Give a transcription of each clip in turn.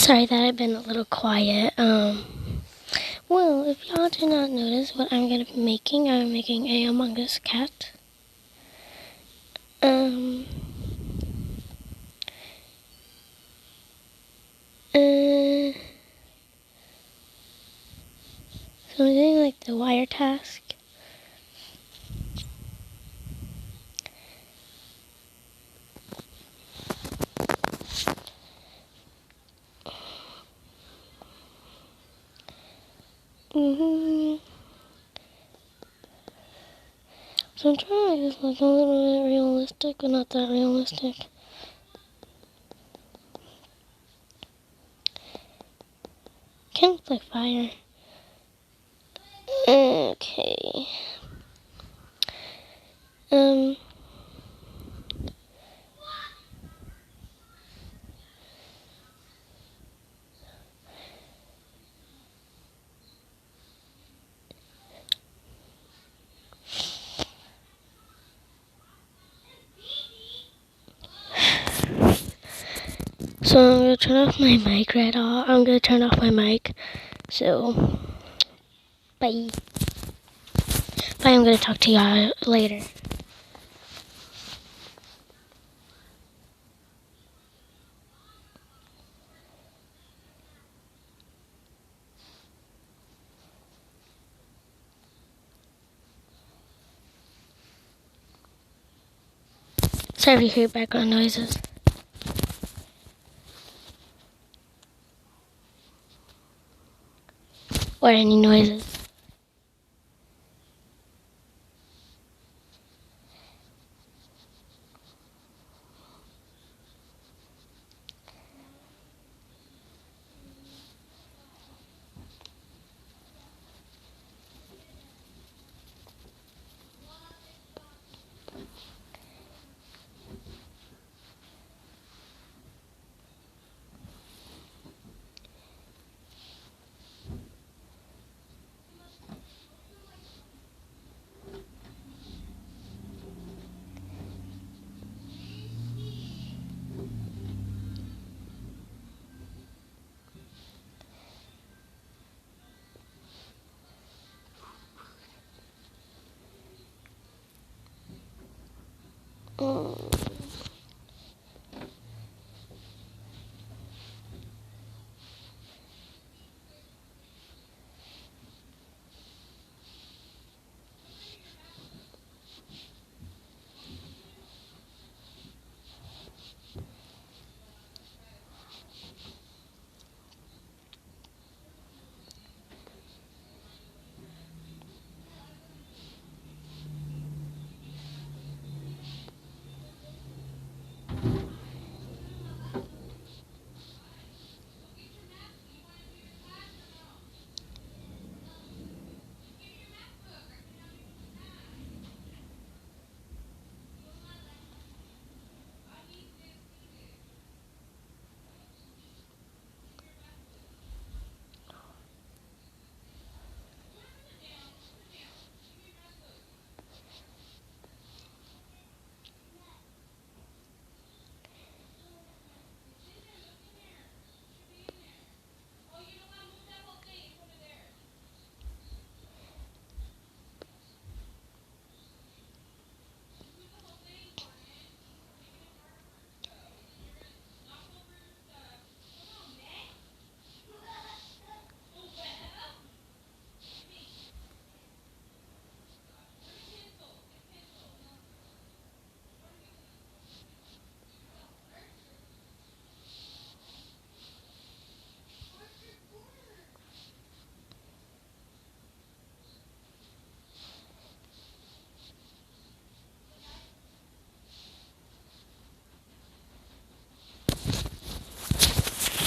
Sorry that I've been a little quiet. Well, if y'all did not notice what I'm gonna be making, I'm making a Among Us cat. Um, uh, so I'm doing like the wire task. So I'm trying to make this look a little bit realistic, but not that realistic. Kind of like fire. Okay. So I'm gonna turn off my mic right off. I'm gonna turn off my mic. So, bye. Bye, I'm gonna talk to y'all later. Sorry if you hear background noises. Or any noises.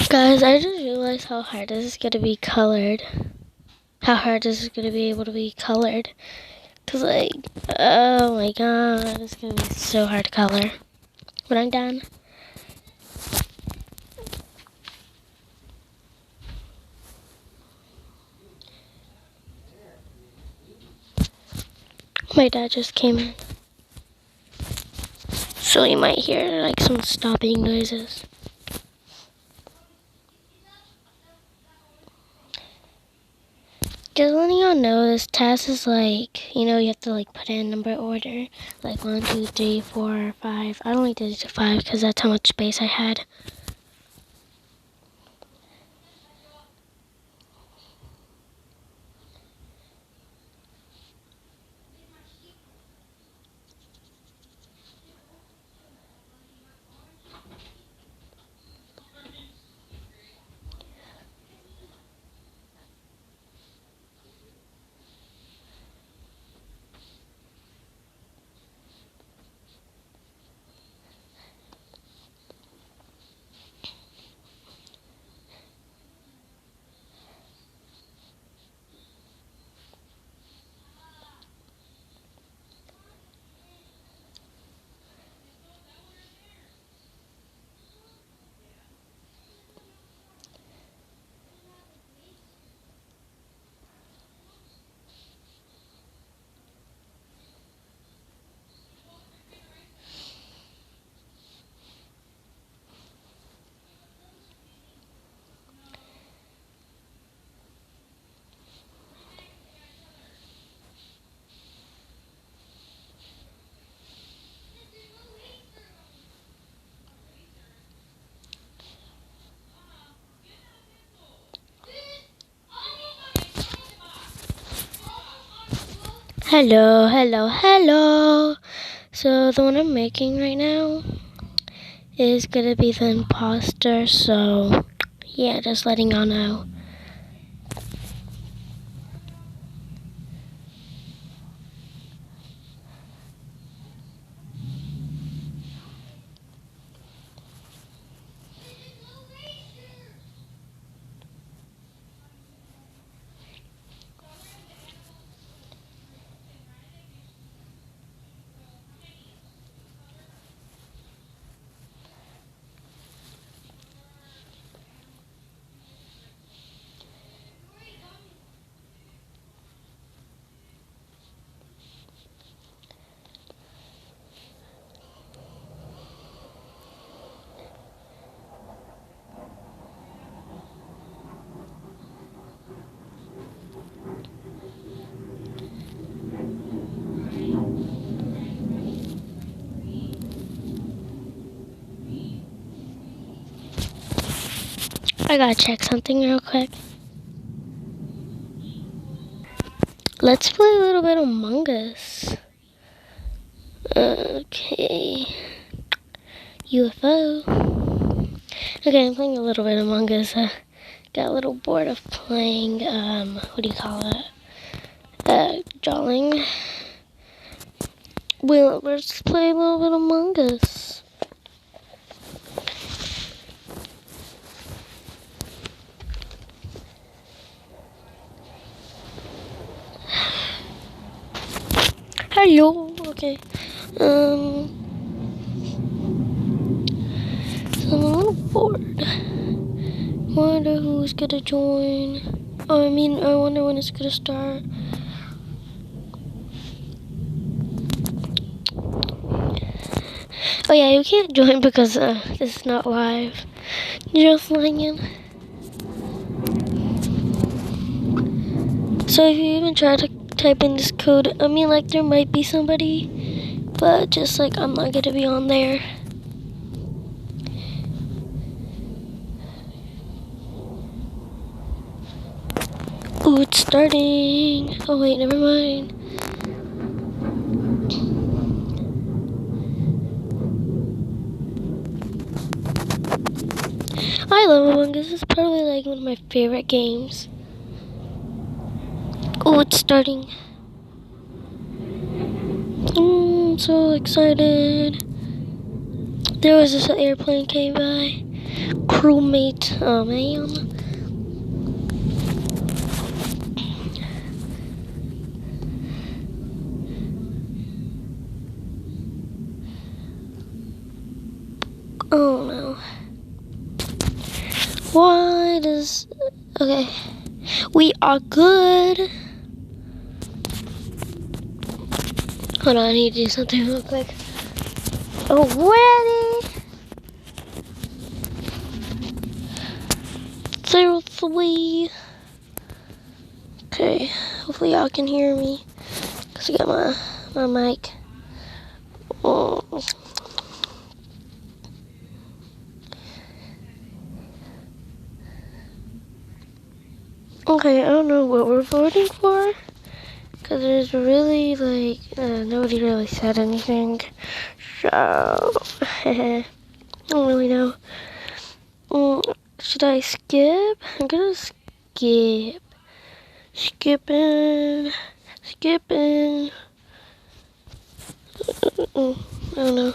Guys, I just realized how hard this is gonna be colored. How hard this is gonna be able to be colored. Cause like, oh my god, it's gonna be so hard to color. When I'm done. My dad just came in. So you might hear like some stopping noises. Just letting y'all know, this task is like, you know, you have to like put in number order, like 1, 2, 3, 4, 5. I only did it to 5 because that's how much space I had. Hello, hello, hello. So the one I'm making right now is gonna be the imposter, so yeah, just letting y'all know. I gotta check something real quick. Let's play a little bit Among Us. Okay. UFO. Okay, I'm playing a little bit Among Us. Got a little bored of playing, what do you call it? Drawing. Well, let's play a little bit Among Us. Hello. Okay. So I'm a little bored. Wonder who's gonna join. I wonder when it's gonna start. Oh yeah, you can't join because this is not live. Just lying. So if you even try to type in this code, like there might be somebody, but just like I'm not gonna be on there. Ooh, it's starting. Oh wait, never mind. I love Among Us. It's probably like one of my favorite games. Oh, it's starting. I'm so excited. There was this airplane came by. Crewmate. Oh man. Oh no. Why does... Okay. We are good. Hold on, I need to do something real quick. Oh, ready? 03. Okay, hopefully y'all can hear me. Because I got my mic. Okay, I don't know what we're voting for. Because there's really, like, nobody really said anything. So, I don't really know. Should I skip? I'm gonna skip. Skipping. I don't know.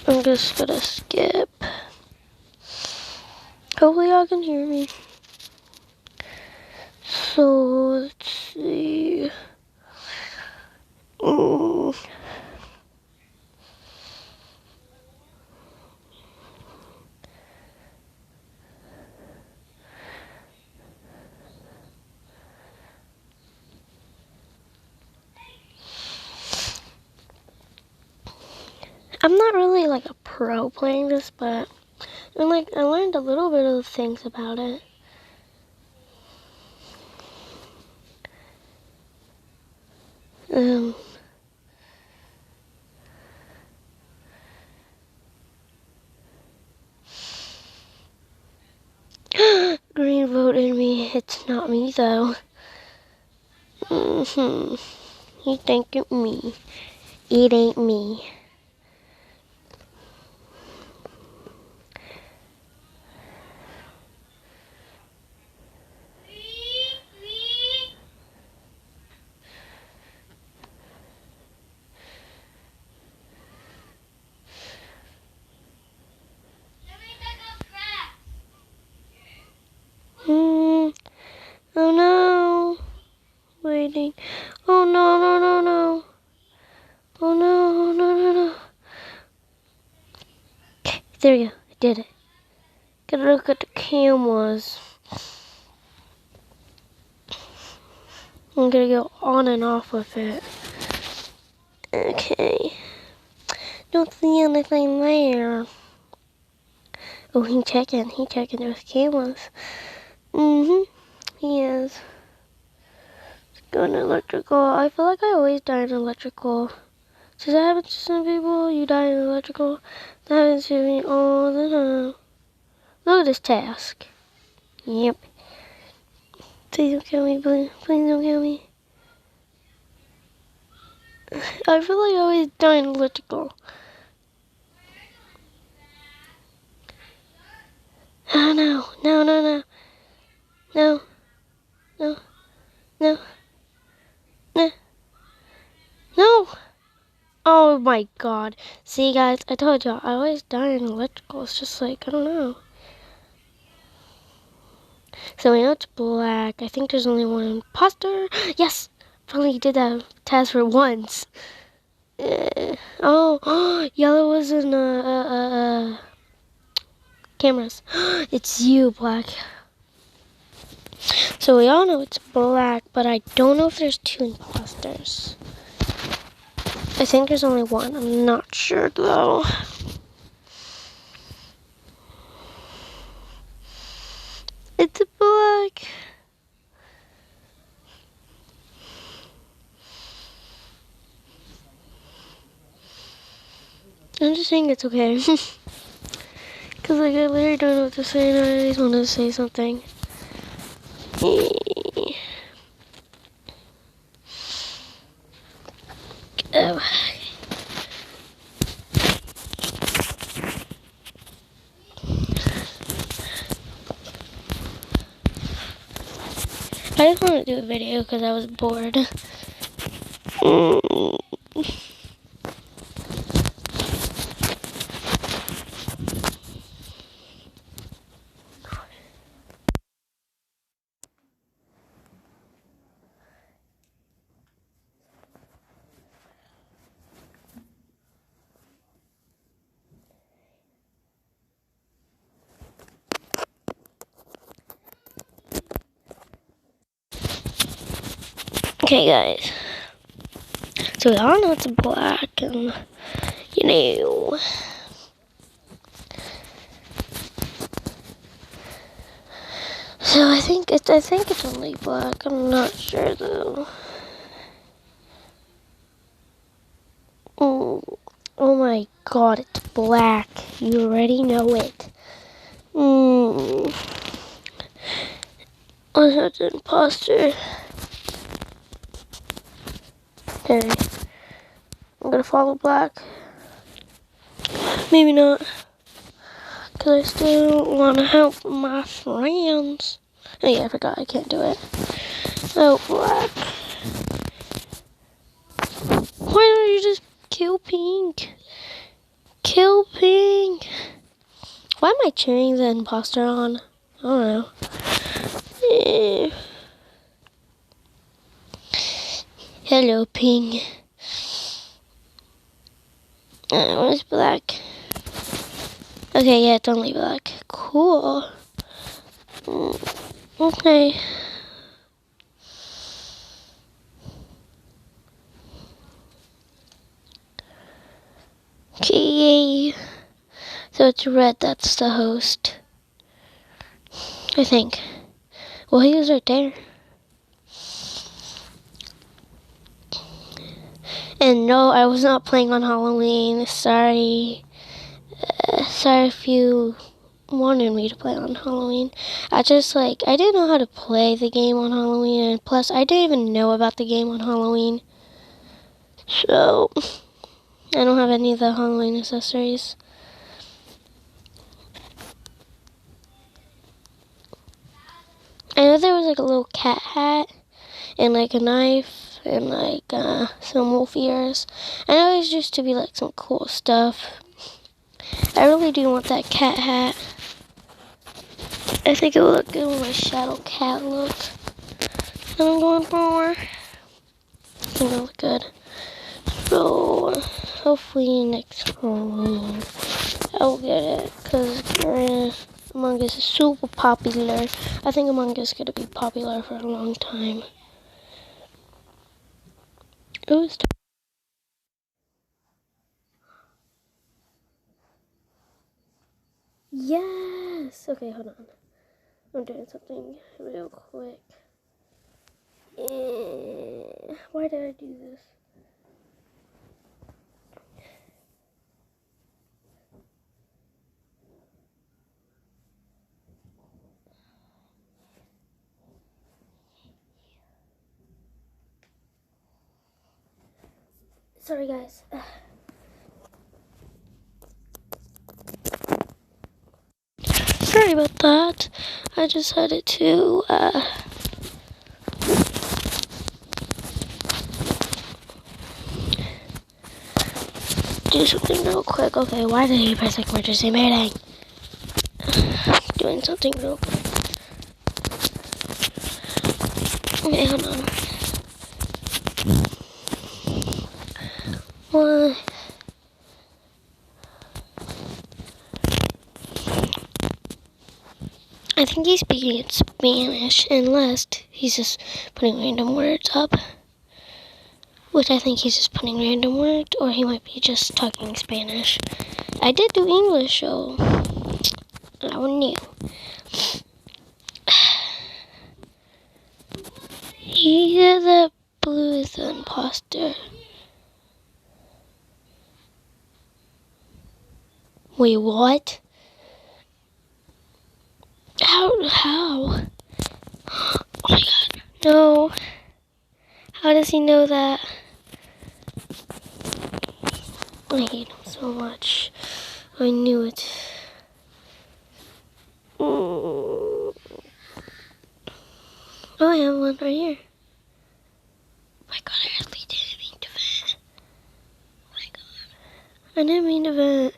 I'm just gonna skip. Hopefully y'all can hear me. So, let's see. I'm not really like a pro playing this, but I learned a little bit of things about it. Green voted me. It's not me though. You think it's me? It ain't me. Oh no. Waiting. Oh no, no, no, no. Oh no, no, no, no. Okay, there you go. I did it. Gotta look at the cameras. I'm gonna go on and off with it. Okay. Don't see anything there. Oh, he's checking those cameras. He is. Going electrical. I feel like I always die in electrical. Does that happen to some people? You die in electrical? That happens to me all the time. Look at this task. Yep. Please don't kill me, please. Please don't kill me. I feel like I always die in electrical. Oh no, no, no, no. No. No. No. No. No. Oh my god. See guys, I told y'all, I always die in electrical. It's just like, I don't know. So we know it's black. I think there's only one imposter. Yes! Finally did that task for once. Oh, yellow was in cameras. It's you, black. So we all know it's black, but I don't know if there's two imposters. I think there's only one. I'm not sure though. It's black. I'm just saying it's okay. Because like, I literally don't know what to say and I just want to say something. Oh. I just want to do a video because I was bored. Okay, guys. So we all know it's black, and you know. So So I think it's only black. I'm not sure though. Oh my god, it's black. You already know it. Oh, that's an imposter. Okay. I'm gonna follow black. Maybe not. Because I still want to help my friends. Oh yeah, I forgot I can't do it. Oh, black. Why don't you just kill pink? Kill pink. Why am I cheering the imposter on? I don't know. Hello, pink. Where's black? Okay, yeah, it's only black. Cool. Okay. Okay. So it's red, that's the host. I think. Well, he was right there. And no, I was not playing on Halloween. Sorry. Sorry if you wanted me to play on Halloween. I didn't know how to play the game on Halloween. And plus, I didn't even know about the game on Halloween. So, I don't have any of the Halloween accessories. I know there was like a little cat hat and like a knife and like some wolf ears. I know it used to be like some cool stuff. I really do want that cat hat. I think it would look good with my shadow cat look that I'm going for. I think it'll look good. So hopefully next Halloween I'll get it because Among Us is super popular. I think Among Us is going to be popular for a long time. It was Yes! Okay, hold on. I'm doing something real quick. Why did I do this? Sorry, guys. Sorry about that. I just had it to, do something real quick. Okay, why did he press like emergency meeting? Doing something real quick. Okay, hold on. What? I think he's speaking in Spanish, unless he's just putting random words up. Which I think he's just putting random words, or he might be just talking Spanish. I did do English, so I knew. He said that blue is the imposter. Wait, what? How? Oh my god, no. How does he know that? I hate him so much. I knew it. Oh, I have one right here. Oh my god, I really didn't mean to vent. Oh my god. I didn't mean to vent.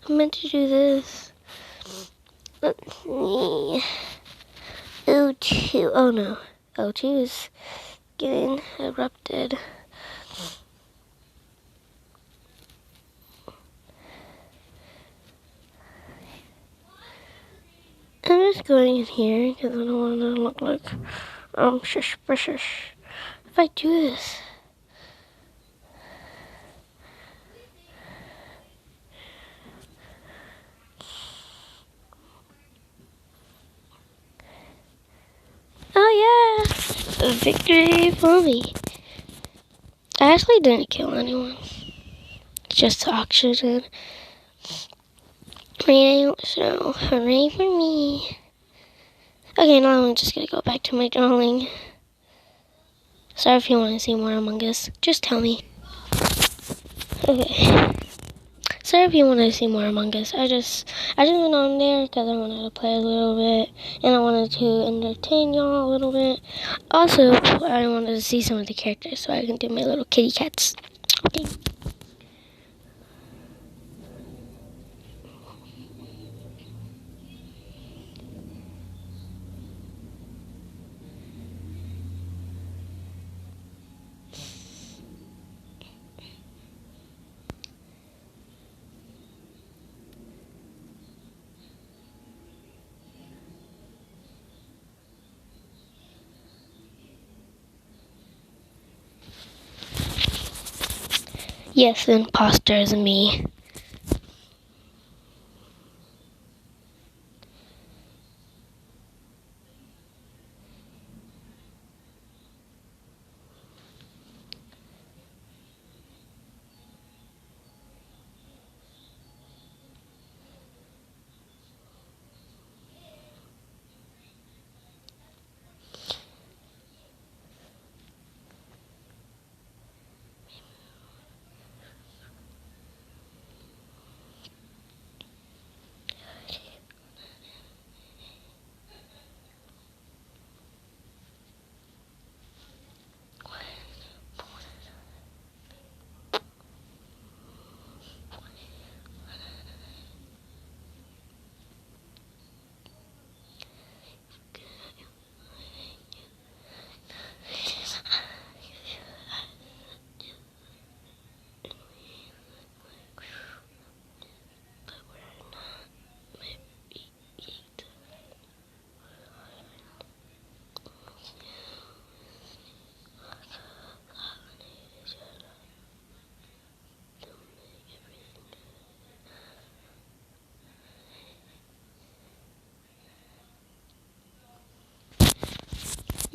I meant to do this. Let's see. O2. Oh no. O2 is getting erupted. I'm just going in here because I don't want to look like suspicious. If I do this. a victory for me. I actually didn't kill anyone. Just oxygen. Right, so hooray for me. Okay, now I'm just gonna go back to my drawing. Sorry if you want to see more Among Us. Just tell me. Okay. Sorry if you want to see more Among Us. I just went on there because I wanted to play a little bit and I wanted to entertain y'all a little bit. Also, I wanted to see some of the characters so I can do my little kitty cats. Okay. Yes, the imposter is me.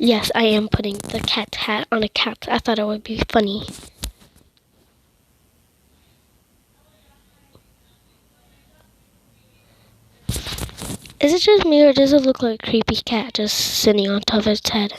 Yes, I am putting the cat hat on a cat. I thought it would be funny. Is it just me or does it look like a creepy cat just sitting on top of its head?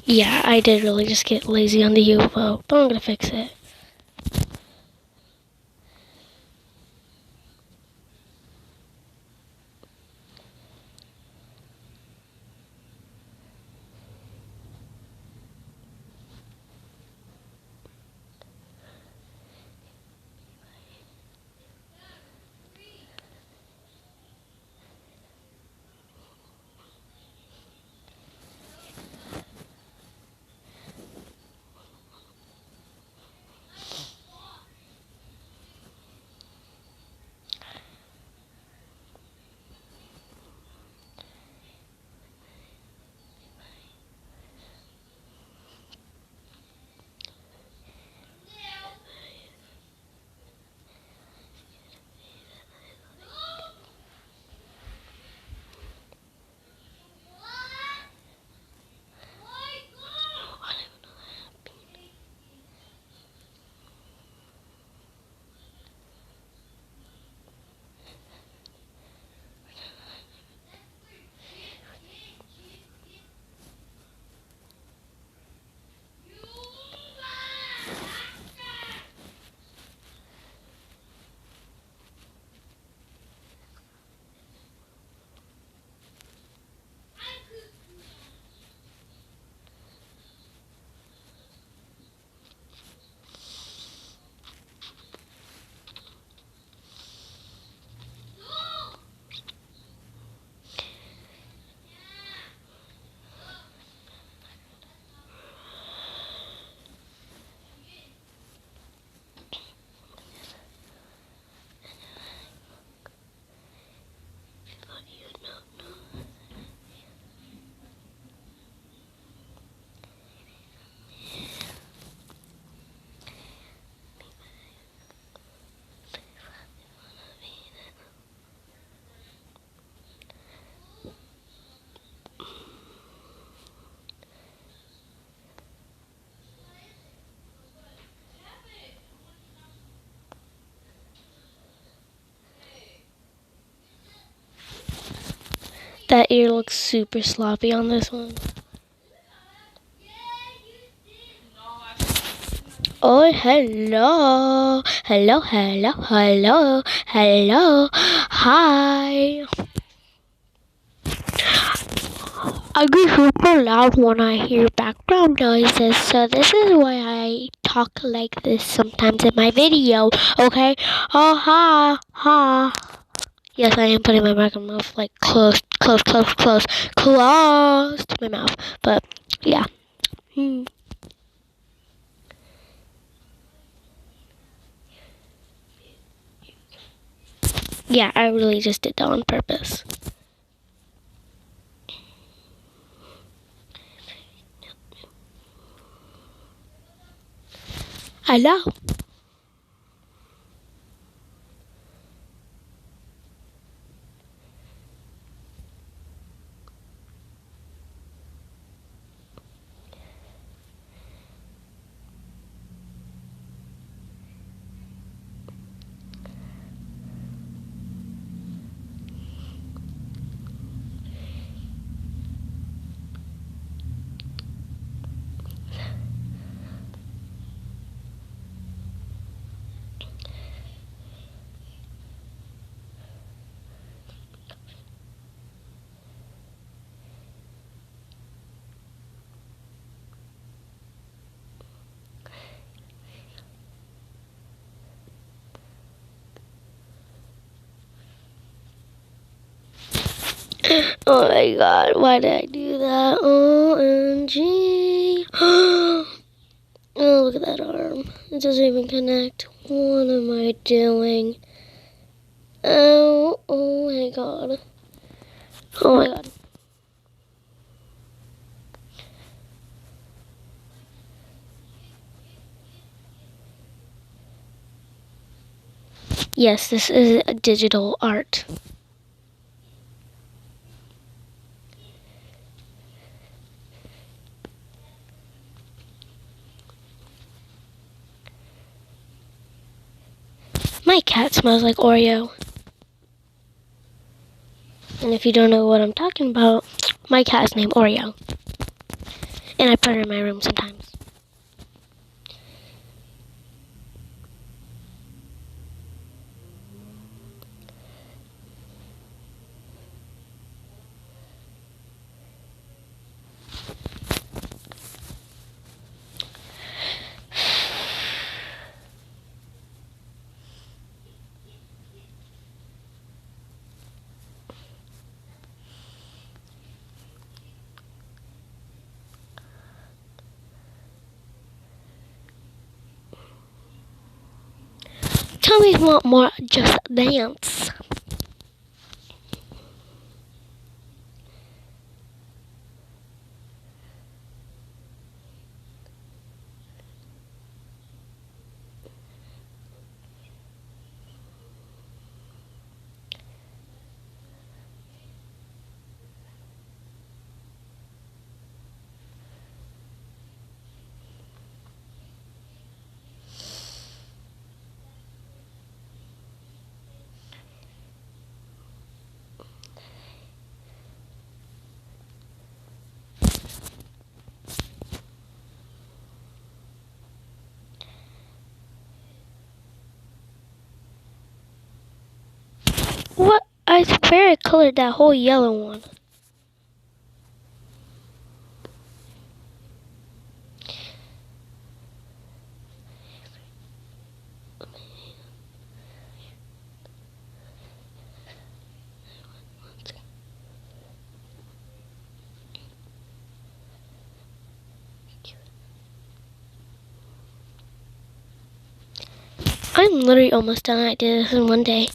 Yeah, I did really just get lazy on the UFO, but I'm gonna fix it. That ear looks super sloppy on this one. Oh, hello. Hello, hello, hello, hello. Hi. I get super loud when I hear background noises, so this is why I talk like this sometimes in my video, okay? Oh, ha, ha. Yes, I am putting my mouth like close to my mouth, but yeah. Yeah, I really just did that on purpose. Hello. Oh my god, why did I do that? OMG. Oh, look at that arm. It doesn't even connect. What am I doing? Oh my god. Oh my god. Yes, this is a digital art. My cat smells like Oreo. And if you don't know what I'm talking about, my cat is named Oreo. And I put her in my room sometimes. Tell me if you want more Just Dance. What? I swear I colored that whole yellow one. I'm literally almost done. I did this in one day.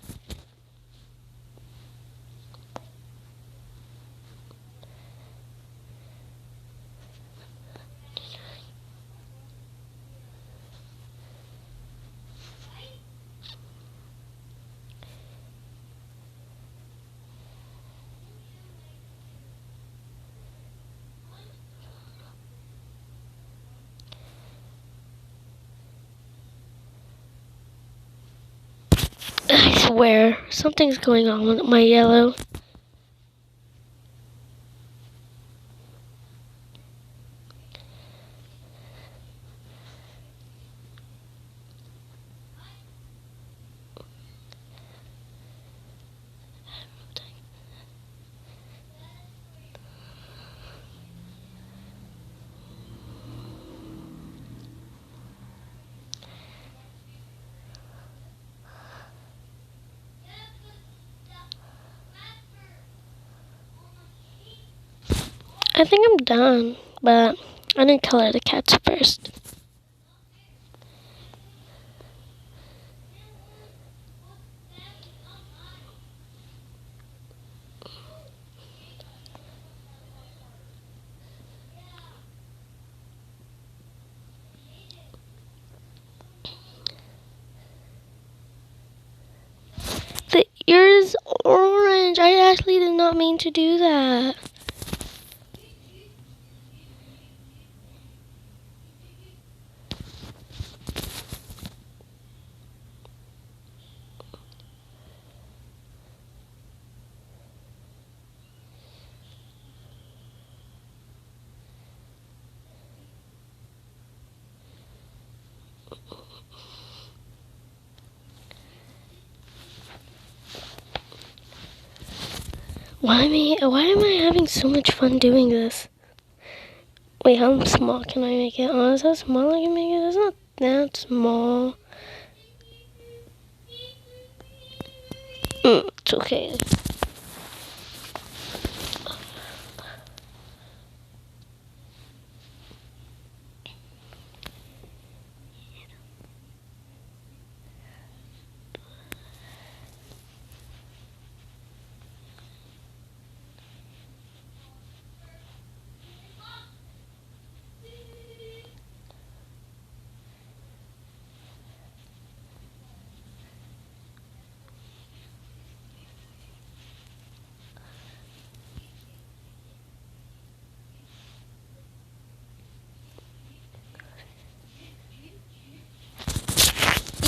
I swear, something's going on with my yellow. I think I'm done, but I didn't color the cats first. The ear is orange. I actually did not mean to do that. Why am I having so much fun doing this? Wait, how small can I make it? Oh, is that small I can make it? It's not that small. It's okay.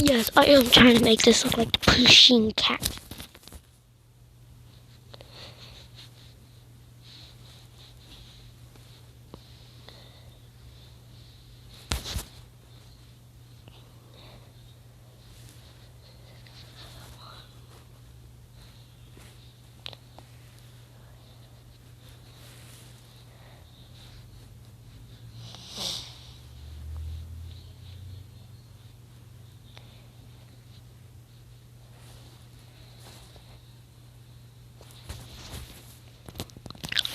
Yes, I am trying to make this look like the pushing cat.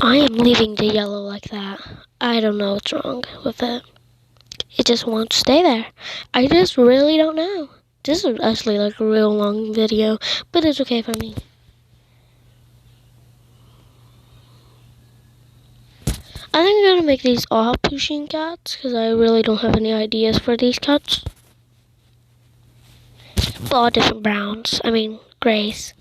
I am leaving the yellow like that. I don't know what's wrong with it. It just won't stay there. I just really don't know. This is actually like a real long video, but it's okay for me. I think I'm gonna make these all pushing cats because I really don't have any ideas for these cats. All different browns. I mean, grays.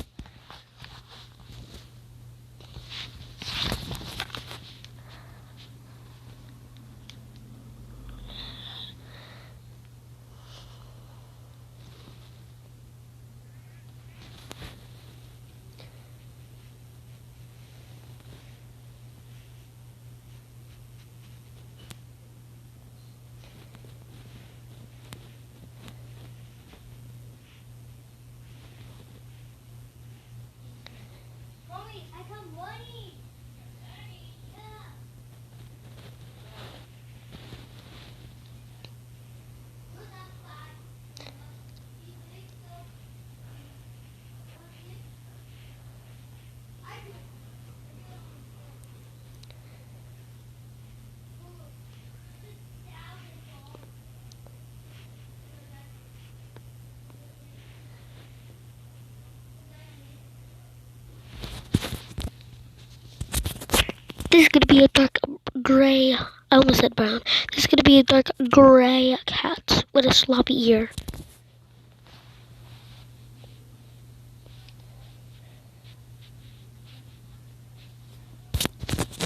This is gonna be a dark gray. I almost said brown. This is gonna be a dark gray cat with a sloppy ear.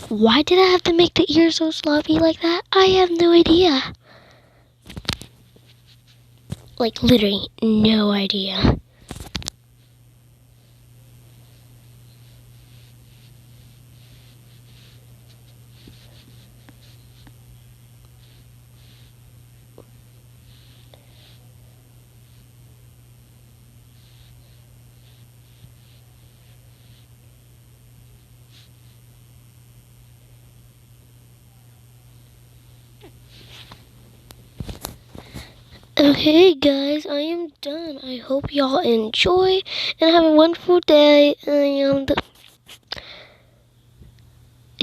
Why did I have to make the ear so sloppy like that? I have no idea. Like, literally, no idea. Okay, guys, I am done. I hope y'all enjoy and have a wonderful day. And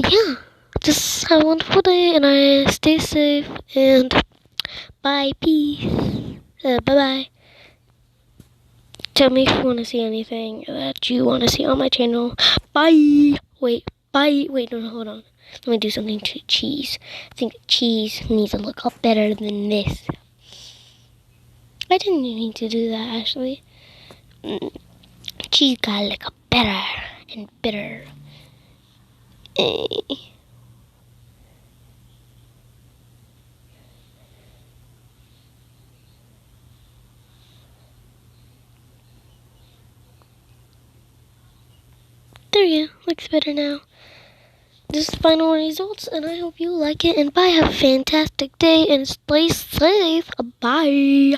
yeah, just have a wonderful day, and I stay safe, and bye, peace. Bye-bye. Tell me if you want to see anything that you want to see on my channel. Bye. Wait, bye. Wait, no, hold on. Let me do something to cheese. I think cheese needs to look up better than this. I didn't mean to do that, actually. Cheese gotta look up better and better. There you go. Looks better now. This is the final results, and I hope you like it. And bye. Have a fantastic day, and stay safe. Bye.